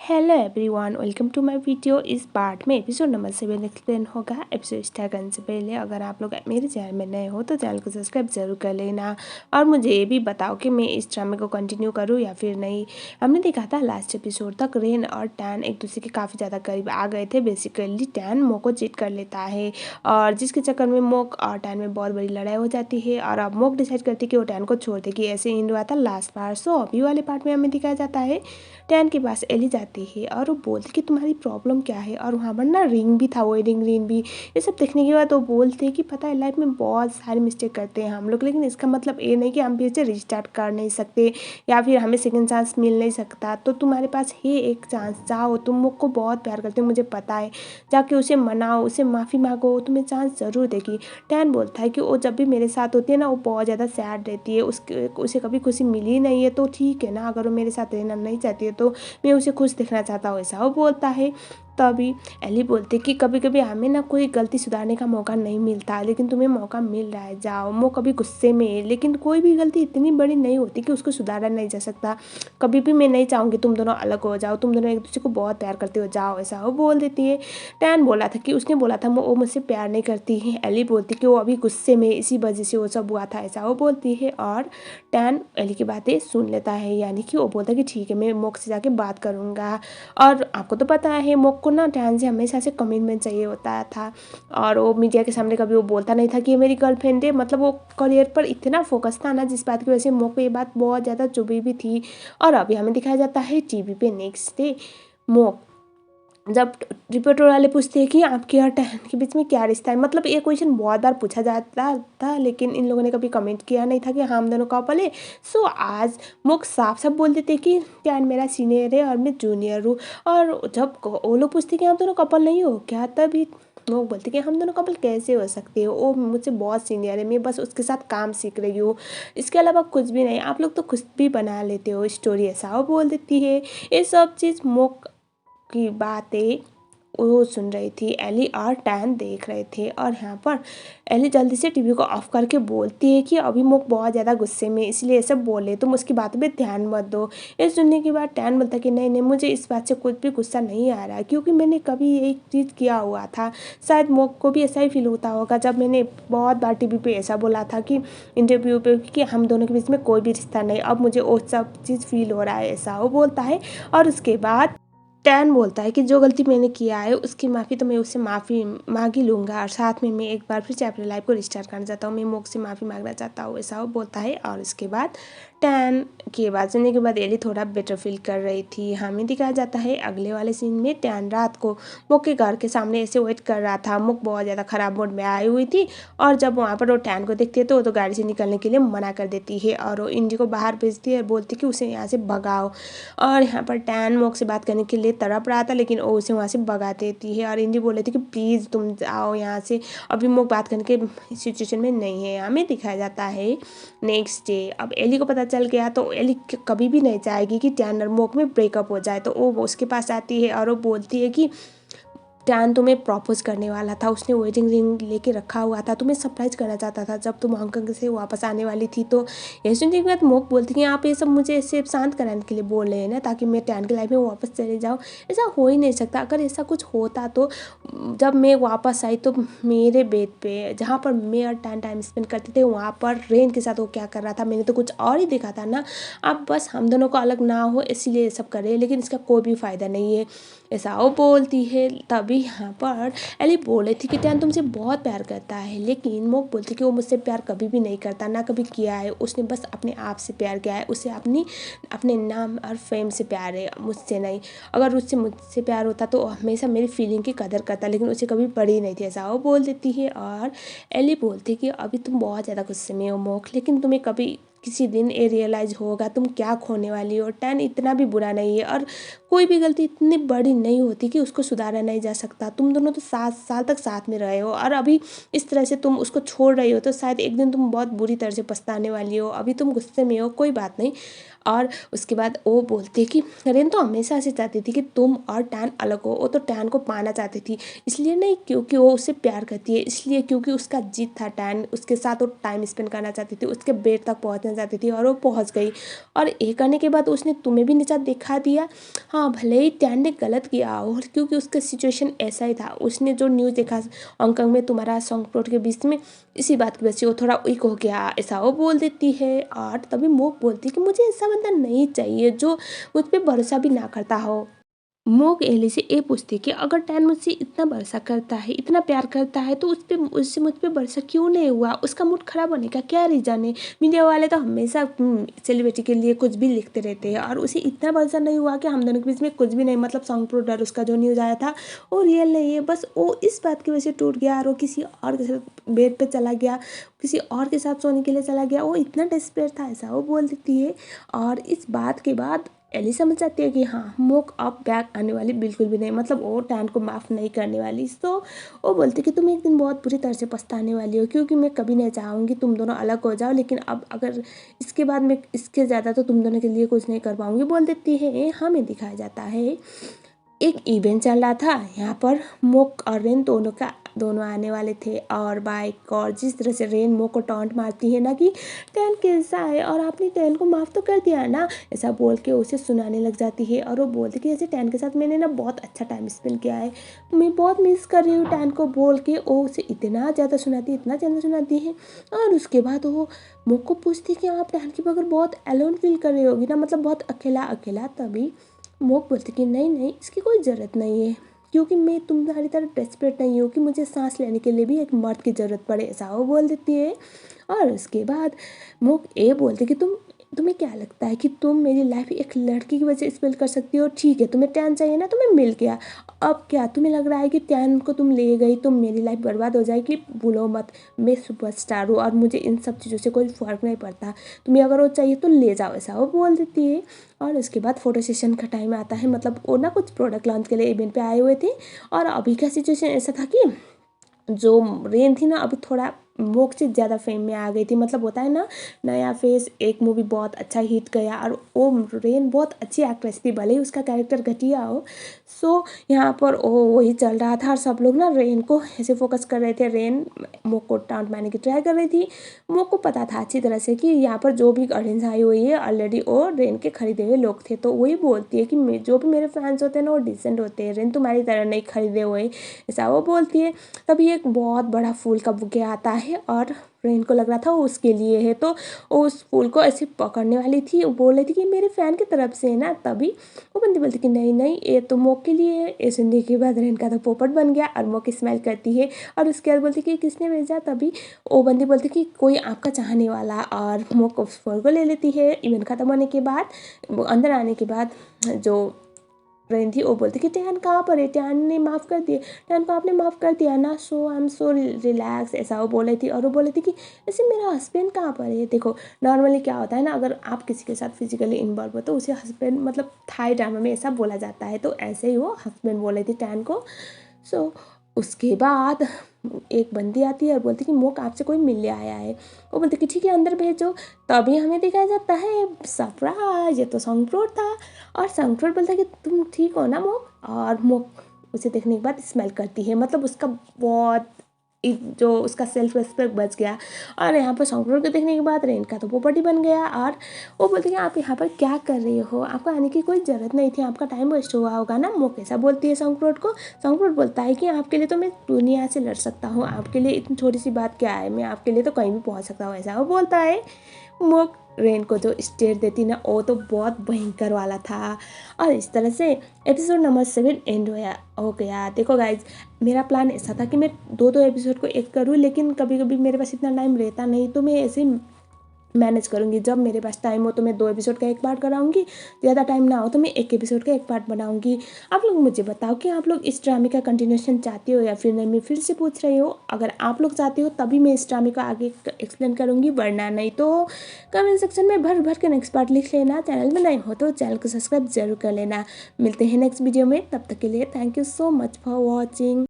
Hello everyone, welcome to my video. इस part में episode number 7 explain होगा। Episode start करने से पहले अगर आप लोग मेरे चैनल में नए हो तो चैनल को सब्सक्राइब जरूर कर लेना और मुझे ये भी बताओ कि मैं इस ड्रामे को कंटिन्यू करूँ या फिर नहीं। हमने देखा था लास्ट एपिसोड तक रेन और टैन एक दूसरे के काफ़ी ज़्यादा करीब आ गए थे। बेसिकली टैन मो को चीट कर लेता है और जिसके चक्कर में मोक और टैन में बहुत बड़ी लड़ाई हो जाती है और अब मोक डिसाइड करती है कि वो टैन को छोड़ देगी। ऐसे एंड हुआ था लास्ट पार्ट। सो अभी वाले पार्ट में हमें दिखाया जाता है टैन के पास एली जाती है और वो बोलती कि तुम्हारी प्रॉब्लम क्या है, और वहाँ पर ना रिंग भी था, वेडिंग रिंग भी। ये सब देखने के बाद वो बोलते हैं कि पता है लाइफ में बहुत सारे मिस्टेक करते हैं हम लोग, लेकिन इसका मतलब ये नहीं कि हम फिर से रिस्टार्ट कर नहीं सकते या फिर हमें सेकंड चांस मिल नहीं सकता। तो तुम्हारे पास है एक चांस, जाओ, तुम मुझको बहुत प्यार करते हो मुझे पता है, जाके उसे मनाओ, उसे माफ़ी मांगो, तुम्हें चांस ज़रूर देगी। टैन बोलता है कि वो जब भी मेरे साथ होती है ना वो बहुत ज़्यादा सैड रहती है, उसे कभी खुशी मिली नहीं है। तो ठीक है ना, अगर वो मेरे साथ रहना नहीं चाहती है तो मैं उसे खुश देखना चाहता हूँ, ऐसा वो बोलता है। तभी एली बोलती कि कभी कभी हमें ना कोई गलती सुधारने का मौका नहीं मिलता, लेकिन तुम्हें मौका मिल रहा है, जाओ। वो कभी गुस्से में है, लेकिन कोई भी गलती इतनी बड़ी नहीं होती कि उसको सुधारा नहीं जा सकता। कभी भी मैं नहीं चाहूँगी तुम दोनों अलग हो जाओ, तुम दोनों एक दूसरे को बहुत प्यार करते हो, जाओ, ऐसा वो बोल देती है। टैन बोला था कि उसने बोला था वो मुझसे प्यार नहीं करती है। एली बोलती कि वो अभी गुस्से में, इसी वजह से वो सब हुआ था, ऐसा वो बोलती है। और टैन एली की बातें सुन लेता है, यानी कि वो बोलता है कि ठीक है मैं मोक से जाके बात करूँगा। और आपको तो पता है मोक को ना टैन से हमेशा से कमिटमेंट चाहिए होता था और वो मीडिया के सामने कभी वो बोलता नहीं था कि ये मेरी गर्लफ्रेंड है। मतलब वो करियर पर इतना फोकस था ना, जिस बात की वजह से मोक को ये बात बहुत ज़्यादा चुभी भी थी। और अभी हमें दिखाया जाता है टीवी पे नेक्स्ट डे। मोक जब रिपोर्टर वाले पूछते हैं कि आपके और टैन के बीच में क्या रिश्ता है, मतलब ये क्वेश्चन बहुत बार पूछा जाता था लेकिन इन लोगों ने कभी कमेंट किया नहीं था कि हाँ हम दोनों कपल है। सो आज मुख साफ साफ बोल देते कि टैन मेरा सीनियर है और मैं जूनियर हूँ। और जब वो लोग पूछते कि आप दोनों कपल नहीं हो क्या, तभी वो बोलते कि हम दोनों कपल कैसे हो सकते हो, वो मुझसे बहुत सीनियर है, मैं बस उसके साथ काम सीख रही हूँ, इसके अलावा कुछ भी नहीं, आप लोग तो खुद भी बना लेते हो स्टोरी, ऐसा वो बोल देती है। ये सब चीज़ मुख की बातें वो सुन रही थी, एली और टैन देख रहे थे। और यहाँ पर एली जल्दी से टीवी को ऑफ करके बोलती है कि अभी मुक बहुत ज़्यादा गुस्से में, इसलिए सब बोले, तुम उसकी बातों पे ध्यान मत दो। ये सुनने के बाद टैन बोलता कि नहीं नहीं, मुझे इस बात से कुछ भी गुस्सा नहीं आ रहा है, क्योंकि मैंने कभी एक चीज़ किया हुआ था। शायद मुक को भी ऐसा ही फील होता होगा जब मैंने बहुत बार टीवी पे ऐसा बोला था कि इंटरव्यू पे कि हम दोनों के बीच में कोई भी रिश्ता नहीं, अब मुझे वो सब चीज़ फील हो रहा है, ऐसा वो बोलता है। और उसके बाद टैन बोलता है कि जो गलती मैंने किया है उसकी माफ़ी तो मैं उससे माफ़ी मांग ही लूँगा, और साथ में मैं एक बार फिर से अपनी लाइफ को रिस्टार्ट करना चाहता हूँ, मैं मोक से माफ़ी मांगना चाहता हूँ, ऐसा वो बोलता है। और उसके बाद टैन की बात सुनने के बाद एली थोड़ा बेटर फील कर रही थी। हमें दिखाया जाता है अगले वाले सीन में टैन रात को मुक के घर के सामने ऐसे वेट कर रहा था। मुक बहुत ज़्यादा ख़राब मूड में आई हुई थी और जब वहाँ पर वो टैन को देखती है तो वो तो गाड़ी से निकलने के लिए मना कर देती है और वो इंडी को बाहर भेजती है और बोलती है कि उसे यहाँ से भगाओ। और यहाँ पर टैन मोक से बात करने के लिए तड़प रहा था, लेकिन वो उसे वहाँ से भगा देती है और इंडी बोल रही थी कि प्लीज़ तुम जाओ यहाँ से, अभी मोक बात करने के सिचुएशन में नहीं है। हमें दिखाया जाता है नेक्स्ट डे। अब एली को पता चल गया तो एली कभी भी नहीं चाहेगी कि टैन और मोक में ब्रेकअप हो जाए, तो वो उसके पास आती है और वो बोलती है कि टैन तुम्हें प्रपोज करने वाला था, उसने वेडिंग रिंग लेके रखा हुआ था, तुम्हें सरप्राइज करना चाहता था जब तुम हांगकांग से वापस आने वाली थी। तो ये सुनने के बाद मोक बोलती कि आप ये सब मुझे सिर्फ शांत कराने के लिए बोल रहे हैं ना, ताकि मैं टैन की लाइफ में वापस चले जाऊँ। ऐसा हो ही नहीं सकता, अगर ऐसा कुछ होता तो जब मैं वापस आई तो मेरे बेड पे जहाँ पर मैं और टैन टाइम स्पेंड करते थे वहाँ पर रेन के साथ वो क्या कर रहा था, मैंने तो कुछ और ही देखा था ना। अब बस हम दोनों को अलग ना हो इसीलिए ये सब कर रहे हैं, लेकिन इसका कोई भी फ़ायदा नहीं है, ऐसा वो बोलती है। तभी यहाँ पर एली बोल रही थी कि टैन तुमसे बहुत प्यार करता है, लेकिन मोक बोलती कि वो मुझसे प्यार कभी भी नहीं करता, ना कभी किया है, उसने बस अपने आप से प्यार किया है, उसे अपने नाम और फेम से प्यार है, मुझसे नहीं। अगर उससे मुझसे प्यार होता तो हमेशा मेरी फीलिंग की कदर करता, लेकिन उसे कभी पड़ी नहीं थी, ऐसा वो बोल देती है। और एली बोलती कि अभी तुम बहुत ज़्यादा गुस्से में हो मोक, लेकिन तुम्हें कभी किसी दिन ये रियलाइज़ होगा तुम क्या खोने वाली हो। टैन इतना भी बुरा नहीं है और कोई भी गलती इतनी बड़ी नहीं होती कि उसको सुधारा नहीं जा सकता। तुम दोनों तो 7 साल तक साथ में रहे हो और अभी इस तरह से तुम उसको छोड़ रही हो तो शायद एक दिन तुम बहुत बुरी तरह से पछताने वाली हो। अभी तुम गुस्से में हो, कोई बात नहीं, और उसके बाद वो बोलते कि रेन तो हमेशा से चाहती थी कि तुम और टैन अलग हो। वो तो टैन को पाना चाहती थी, इसलिए नहीं क्योंकि वो उससे प्यार करती है, इसलिए क्योंकि उसका जिद था टैन, उसके साथ वो टाइम स्पेंड करना चाहती थी, उसके बेड तक पहुंचना चाहती थी और वो पहुंच गई। और ये करने के बाद उसने तुम्हें भी नीचा दिखा दिया। हाँ, भले ही टैन ने गलत किया और क्योंकि उसका सिचुएशन ऐसा ही था, उसने जो न्यूज़ देखा हांगकांग में तुम्हारा सॉन्ग के बीच में, इसी बात की वजह से वो थोड़ा वीक हो गया, ऐसा वो बोल देती है। और तभी मोक बोलती है कि मुझे ऐसा बंदा नहीं चाहिए जो मुझ पर भरोसा भी ना करता हो। मोक एली से ये पूछती है कि अगर टैन मुझसे इतना भरोसा करता है, इतना प्यार करता है, तो उससे मुझ पे भरोसा क्यों नहीं हुआ? उसका मूड खराब होने का क्या रीज़न है? मीडिया वाले तो हमेशा सेलिब्रिटी के लिए कुछ भी लिखते रहते हैं, और उसे इतना भरोसा नहीं हुआ कि हम दोनों के बीच में कुछ भी नहीं, मतलब सॉन्ग प्रोडर उसका जो न्यूज़ आया था वो रियल नहीं है, बस वो इस बात की वजह से टूट गया और वो किसी और के साथ बेड पर चला गया, किसी और के साथ सोने के लिए चला गया, वो इतना डेस्परेट था, ऐसा वो बोल देती है। और इस बात के बाद एली समझ जाती है कि हाँ, मोक अब बैक आने वाली बिल्कुल भी नहीं, मतलब वो टैन को माफ़ नहीं करने वाली। तो वो बोलती कि तुम एक दिन बहुत बुरी तरह से पछताने वाली हो, क्योंकि मैं कभी नहीं चाहूँगी तुम दोनों अलग हो जाओ, लेकिन अब अगर इसके बाद मैं इसके ज़्यादा तो तुम दोनों के लिए कुछ नहीं कर पाऊँगी, बोल देती है। हमें दिखाया जाता है एक इवेंट चल रहा था, यहाँ पर मोक और रेन दोनों आने वाले थे और बाइक, और जिस तरह से रेन मोक को टॉन्ट मारती है ना कि टैन कैसा है और आपने टैन को माफ़ तो कर दिया ना, ऐसा बोल के उसे सुनाने लग जाती है। और वो बोलती कि ऐसे टैन के साथ मैंने ना बहुत अच्छा टाइम स्पेंड किया है, मैं बहुत मिस कर रही हूँ टैन को, बोल के वो उसे इतना ज़्यादा सुनाती है। और उसके बाद वो मोक को पूछती कि आप टैन के बगैर बहुत एलोन फील कर रही होगी ना, मतलब बहुत अकेला अकेला। तभी मोक बोलती कि नहीं, इसकी कोई ज़रूरत नहीं है, क्योंकि मैं तुम्हारी तरह डेस्परेट नहीं हूँ कि मुझे सांस लेने के लिए भी एक मर्द की ज़रूरत पड़े, ऐसा वो बोल देती है। और उसके बाद मोक ये बोलती कि तुम्हें क्या लगता है कि तुम मेरी लाइफ एक लड़की की वजह से स्पेल कर सकती हो? ठीक है, तुम्हें टैन चाहिए ना, तुम्हें मिल गया। अब क्या तुम्हें लग रहा है कि टैन को तुम ले गई तो मेरी लाइफ बर्बाद हो जाएगी? भूलो मत, मैं सुपरस्टार हूँ और मुझे इन सब चीज़ों से कोई फ़र्क नहीं पड़ता, तुम्हें अगर वो चाहिए तो ले जाओ, ऐसा वो बोल देती है। और उसके बाद फ़ोटो सेशन का टाइम आता है, मतलब वो ना कुछ प्रोडक्ट लॉन्च के लिए इवेंट पे आए हुए थे। और अभी का सिचुएशन ऐसा था कि जो रेन थी ना, अभी थोड़ा मोक से ज़्यादा फेम में आ गई थी, मतलब होता है ना, नया फेस, एक मूवी बहुत अच्छा हिट गया और वो रेन बहुत अच्छी एक्ट्रेस थी, भले ही उसका कैरेक्टर घटिया हो। सो यहाँ पर वो वही चल रहा था और सब लोग ना रेन को ऐसे फोकस कर रहे थे। रेन मोक को टाउट मारने की ट्राई कर रही थी। मोक को पता था अच्छी तरह से कि यहाँ पर जो भी ऑडियंस आई हुई है ऑलरेडी वो रेन के खरीदे हुए लोग थे, तो वही बोलती है कि जो भी मेरे फैंस होते हैं ना वो डिसेंट होते हैं, रेन तुम्हारी तरह नहीं खरीदे हुए, ऐसा वो बोलती है। तभी एक बहुत बड़ा फूल का बुके आता है और रेन को लग रहा था वो उसके लिए है, तो वो उस फूल को ऐसे पकड़ने वाली थी, वो बोल रही थी कि मेरे फ़ैन की तरफ से है ना। तभी वो बंदी बोलती कि नहीं, ये तो मोक के लिए है। ये सुनने के बाद रेन का तो पोपट बन गया और मोक स्माइल करती है और उसके बाद बोलती कि किसने भेजा। तभी वो बंदी बोलती कि कोई आपका चाहने वाला, और मोक उस फूल को ले लेती है। इवेंट खत्म होने के बाद अंदर आने के बाद जो रेन थी वो बोलती कि टैन कहाँ पर है, टैन ने माफ़ कर दिया, टैन को आपने माफ़ कर दिया ना, सो आई एम सो रिलैक्स, ऐसा वो बोल रही थी। और वो बोल रही थी कि ऐसे मेरा हस्बैंड कहाँ पर है। देखो, नॉर्मली क्या होता है ना, अगर आप किसी के साथ फिजिकली इन्वॉल्व हो तो उसे हस्बैंड, मतलब थाई ड्रामा में ऐसा बोला जाता है, तो ऐसे ही वो हस्बैंड बोल रही थी टैन को। सो उसके बाद एक बंदी आती है और बोलती कि मोक आपसे कोई मिलने आया है। वो बोलती कि ठीक है, अंदर भेजो। तभी हमें दिखाया जाता है सरप्राइज, ये तो सॉन्गफ्लोर था। और सॉन्गफ्लोर बोलता है कि तुम ठीक हो ना मोक। और मोक उसे देखने के बाद स्मेल करती है, मतलब उसका बहुत जो उसका सेल्फ रेस्पेक्ट बच गया। और यहाँ पर सॉन्गफ्लोर को देखने के बाद रेन का तो पोपटी बन गया। और वो बोलती है कि आप यहाँ पर क्या कर रही हो, आपको आने की कोई ज़रूरत नहीं थी, आपका टाइम वेस्ट हुआ होगा ना। मोक ऐसा बोलती है सॉन्गफ्लोर को। सॉन्गफ्लोर बोलता है कि आपके लिए तो मैं दुनिया से लड़ सकता हूँ, आपके लिए इतनी छोटी सी बात क्या है, मैं आपके लिए तो कहीं भी पहुँच सकता हूँ, ऐसा वो बोलता है। मोक रेन को जो स्टेयर देती ना, वो तो बहुत भयंकर वाला था। और इस तरह से एपिसोड नंबर 7 एंड हो गया। देखो गाइज, मेरा प्लान ऐसा था कि मैं दो एपिसोड को एक करूँ, लेकिन कभी कभी मेरे पास इतना टाइम रहता नहीं, तो मैं ऐसे मैनेज करूँगी। जब मेरे पास टाइम हो तो मैं 2 एपिसोड का एक पार्ट कराऊंगी, ज़्यादा टाइम ना हो तो मैं 1 एपिसोड का एक पार्ट बनाऊंगी। आप लोग मुझे बताओ कि आप लोग इस ड्रामे का कंटिन्यूशन चाहते हो या फिर नहीं, मैं फिर से पूछ रही हूँ। अगर आप लोग चाहते हो तभी मैं इस ड्रामे को आगे एक्सप्लेन करूँगी, वरना नहीं तो कमेंट सेक्शन में भर भर के नेक्स्ट पार्ट लिख लेना। चैनल में नहीं हो तो चैनल को सब्सक्राइब जरूर कर लेना। मिलते हैं नेक्स्ट वीडियो में, तब तक के लिए thank you so much for watching.